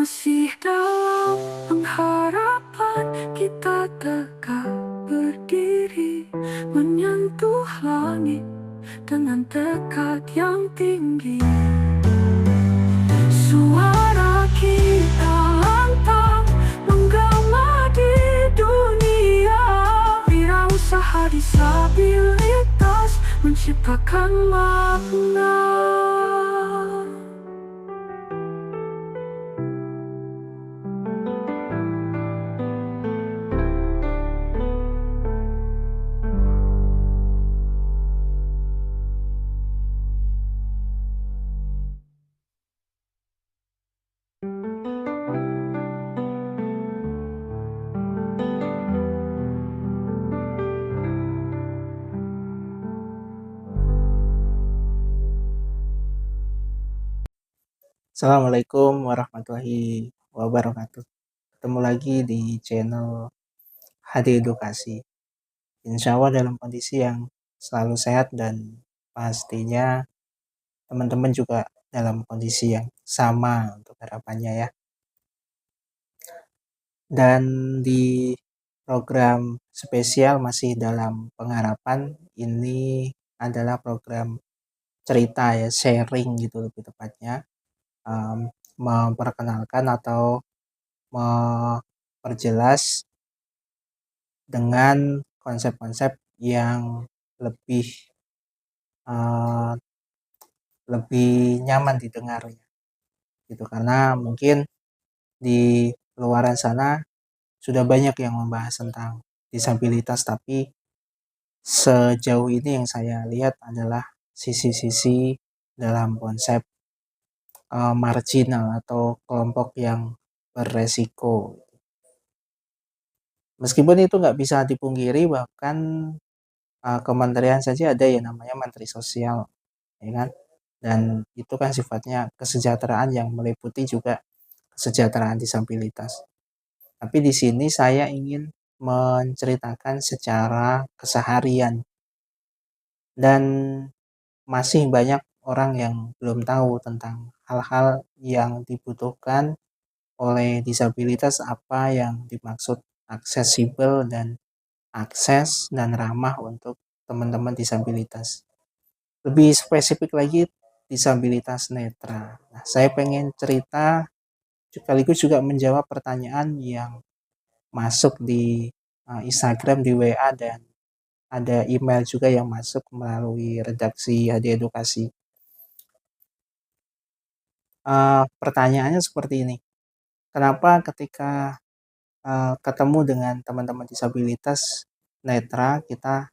Masih dalam pengharapan kita tegak berdiri, menyentuh langit dengan tekad yang tinggi. Suara kita lantang menggema di dunia. Wirausaha disabilitas menciptakan makna. Assalamualaikum warahmatullahi wabarakatuh. Ketemu lagi di channel HD Edukasi. Insya Allah dalam kondisi yang selalu sehat dan pastinya teman-teman juga dalam kondisi yang sama untuk harapannya ya. Dan di program spesial masih dalam pengharapan, ini adalah program cerita ya, sharing gitu lebih tepatnya. Memperkenalkan atau memperjelas dengan konsep-konsep yang lebih uh, lebih nyaman didengar ya, gitu, karena mungkin di luaran sana sudah banyak yang membahas tentang disabilitas, tapi sejauh ini yang saya lihat adalah sisi-sisi dalam konsep marginal atau kelompok yang beresiko. Meskipun itu nggak bisa dipungkiri, bahkan kementerian saja ada yang namanya Menteri Sosial, ya kan? Dan itu kan sifatnya kesejahteraan yang meliputi juga kesejahteraan disabilitas. Tapi di sini saya ingin menceritakan secara keseharian, dan masih banyak orang yang belum tahu tentang hal-hal yang dibutuhkan oleh disabilitas, apa yang dimaksud aksesibel dan akses dan ramah untuk teman-teman disabilitas. Lebih spesifik lagi, disabilitas netra. Nah, saya pengen cerita sekaligus juga menjawab pertanyaan yang masuk di Instagram, di WA, dan ada email juga yang masuk melalui redaksi HD Edukasi. Pertanyaannya seperti ini. Kenapa ketika ketemu dengan teman-teman disabilitas netra, kita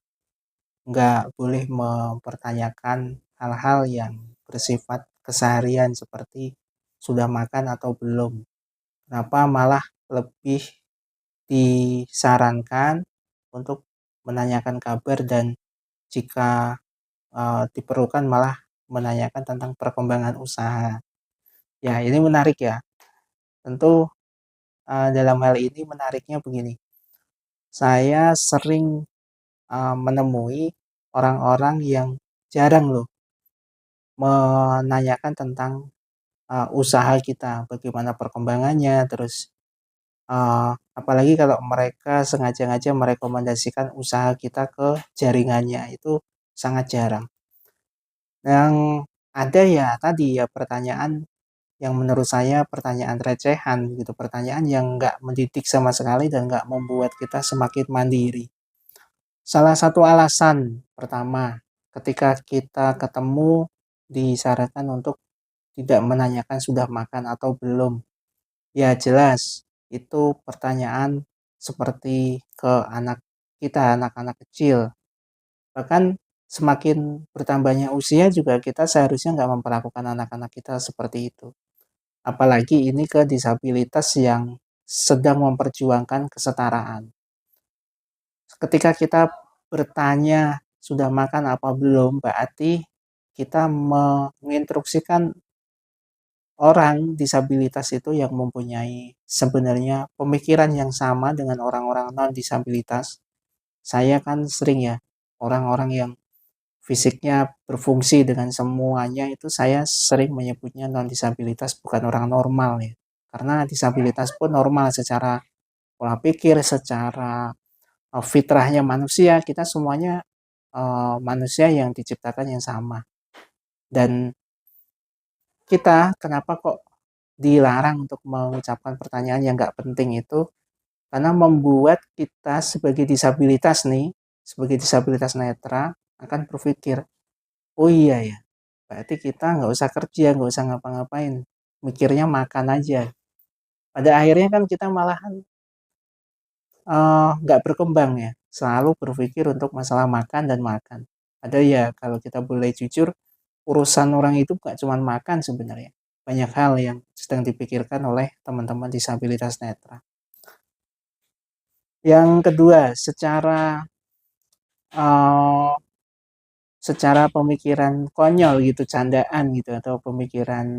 nggak boleh mempertanyakan hal-hal yang bersifat keseharian seperti sudah makan atau belum? Kenapa malah lebih disarankan untuk menanyakan kabar, dan jika diperlukan malah menanyakan tentang perkembangan usaha? Ya, ini menarik ya. Tentu dalam hal ini menariknya begini. Saya sering menemui orang-orang yang jarang loh menanyakan tentang usaha kita, bagaimana perkembangannya, terus apalagi kalau mereka sengaja-ngaja merekomendasikan usaha kita ke jaringannya, itu sangat jarang. Yang ada ya tadi ya pertanyaan yang menurut saya pertanyaan recehan gitu, pertanyaan yang nggak mendidik sama sekali dan nggak membuat kita semakin mandiri. Salah satu alasan pertama, ketika kita ketemu disarankan untuk tidak menanyakan sudah makan atau belum. Ya jelas, itu pertanyaan seperti ke anak kita, anak-anak kecil. Bahkan semakin bertambahnya usia juga kita seharusnya nggak memperlakukan anak-anak kita seperti itu. Apalagi ini ke disabilitas yang sedang memperjuangkan kesetaraan. Ketika kita bertanya sudah makan apa belum, berarti kita menginstruksikan orang disabilitas itu yang mempunyai sebenarnya pemikiran yang sama dengan orang-orang non disabilitas. Saya kan sering ya, orang-orang yang fisiknya berfungsi dengan semuanya itu saya sering menyebutnya non disabilitas, bukan orang normal ya. Karena disabilitas pun normal secara pola pikir, secara fitrahnya manusia, kita semuanya manusia yang diciptakan yang sama. Dan kita kenapa kok dilarang untuk mengucapkan pertanyaan yang nggak penting itu? Karena membuat kita sebagai disabilitas nih, sebagai disabilitas netra akan berpikir, oh iya ya, berarti kita nggak usah kerja, nggak usah ngapa-ngapain, mikirnya makan aja. Pada akhirnya kan kita malahan nggak berkembang ya, selalu berpikir untuk masalah makan dan makan. Ada ya kalau kita boleh jujur, urusan orang itu nggak cuma makan sebenarnya. Banyak hal yang sedang dipikirkan oleh teman-teman disabilitas netra. Yang kedua, uh, secara pemikiran konyol gitu, candaan gitu, atau pemikiran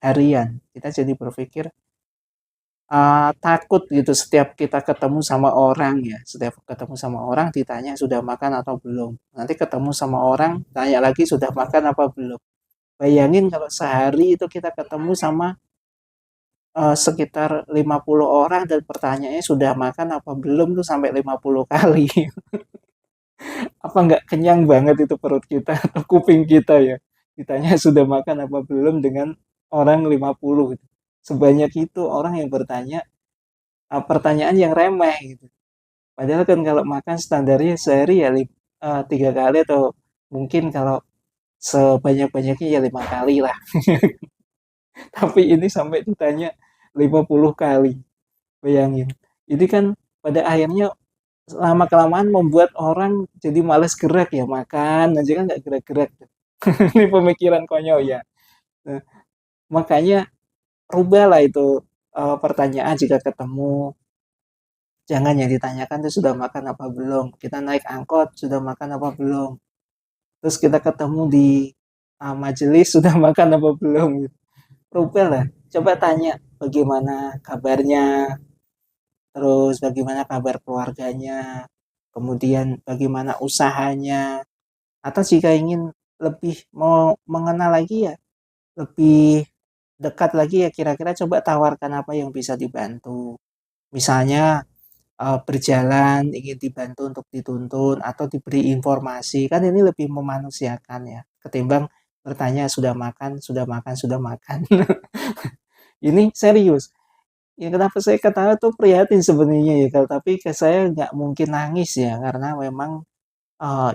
harian, kita jadi berpikir takut gitu setiap kita ketemu sama orang ya, setiap ketemu sama orang ditanya sudah makan atau belum. Nanti ketemu sama orang tanya lagi sudah makan apa belum. Bayangin kalau sehari itu kita ketemu sama sekitar 50 orang dan pertanyaannya sudah makan apa belum tuh sampai 50 kali. Apa nggak kenyang banget itu perut kita atau kuping kita ya. Ditanya sudah makan apa belum dengan orang 50 gitu. Sebanyak itu orang yang bertanya pertanyaan yang remeh gitu. Padahal kan kalau makan standarnya sehari ya 3 kali atau mungkin kalau sebanyak-banyaknya ya 5 kali lah. Tapi ini sampai ditanya 50 kali. Bayangin. Ini kan pada akhirnya lama kelamaan membuat orang jadi males gerak ya, makan aja kan nggak gerak-gerak. Ini pemikiran konyol ya. Nah, makanya rubahlah itu pertanyaan jika ketemu. Jangan yang ditanyakan tuh sudah makan apa belum. Kita naik angkot sudah makan apa belum. Terus kita ketemu di majelis sudah makan apa belum. Gitu. Rubahlah. Coba tanya bagaimana kabarnya. Terus bagaimana kabar keluarganya. Kemudian bagaimana usahanya. Atau jika ingin lebih mau mengenal lagi ya, lebih dekat lagi ya kira-kira coba tawarkan apa yang bisa dibantu. Misalnya berjalan ingin dibantu untuk dituntun atau diberi informasi, kan ini lebih memanusiakan ya, ketimbang bertanya sudah makan, sudah makan, sudah makan. Ini serius. Ya kenapa saya ketawa tuh prihatin sebenarnya ya, kalau tapi ke saya nggak mungkin nangis ya, karena memang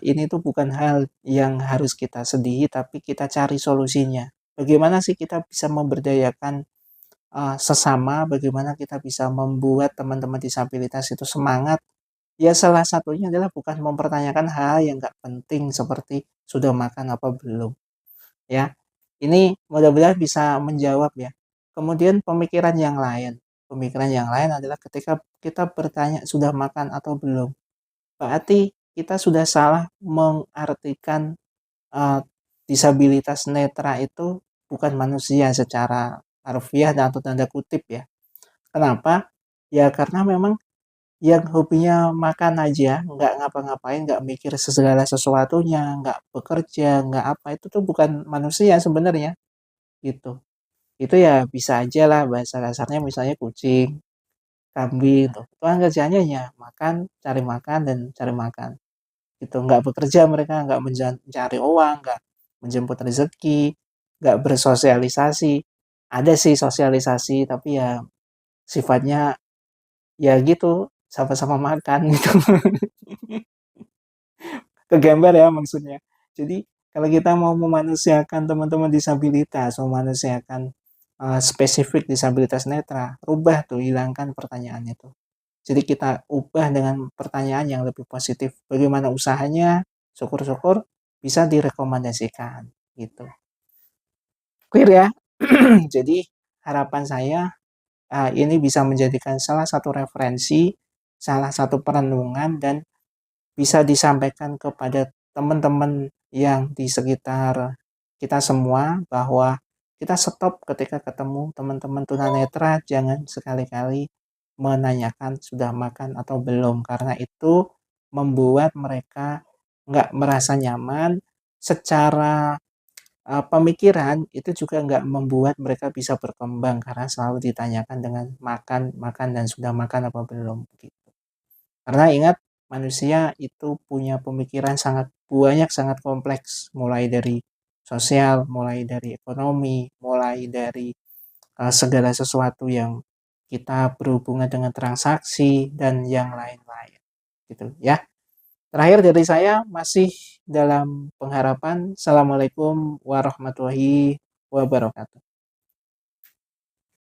ini tuh bukan hal yang harus kita sedihi, tapi kita cari solusinya. Bagaimana sih kita bisa memberdayakan sesama, bagaimana kita bisa membuat teman-teman disabilitas itu semangat. Ya salah satunya adalah bukan mempertanyakan hal yang nggak penting seperti sudah makan apa belum. Ya, ini mudah-mudahan bisa menjawab ya. Kemudian pemikiran yang lain adalah ketika kita bertanya sudah makan atau belum. Berarti kita sudah salah mengartikan disabilitas netra itu bukan manusia secara harfiah dan atau tanda kutip ya. Kenapa? Ya karena memang yang hobinya makan aja, nggak ngapa-ngapain, nggak mikir segala sesuatunya, nggak bekerja, nggak apa, itu tuh bukan manusia sebenarnya, gitu. Itu ya bisa aja lah bahasa kasarnya misalnya kucing, kambing, tuh. Itu kan kerjanya ya makan, dan cari makan. Gitu, nggak bekerja mereka, nggak mencari uang, nggak menjemput rezeki, nggak bersosialisasi. Ada sih sosialisasi, tapi ya sifatnya ya gitu, sama-sama makan gitu. Kegambar ya maksudnya. Jadi kalau kita mau memanusiakan teman-teman disabilitas, memanusiakan spesifik disabilitas netra, rubah tuh, hilangkan pertanyaan itu. Jadi kita ubah dengan pertanyaan yang lebih positif. Bagaimana usahanya? Syukur-syukur bisa direkomendasikan gitu. Clear ya? Jadi harapan saya ini bisa menjadikan salah satu referensi, salah satu perenungan dan bisa disampaikan kepada teman-teman yang di sekitar kita semua bahwa kita stop ketika ketemu teman-teman tunanetra, jangan sekali-kali menanyakan sudah makan atau belum, karena itu membuat mereka nggak merasa nyaman secara pemikiran itu juga nggak membuat mereka bisa berkembang karena selalu ditanyakan dengan makan, makan dan sudah makan apa belum gitu. Karena ingat manusia itu punya pemikiran sangat banyak, sangat kompleks, mulai dari sosial, mulai dari ekonomi, mulai dari segala sesuatu yang kita berhubungan dengan transaksi dan yang lain-lain gitu ya. Terakhir dari saya masih dalam pengharapan. Assalamualaikum warahmatullahi wabarakatuh.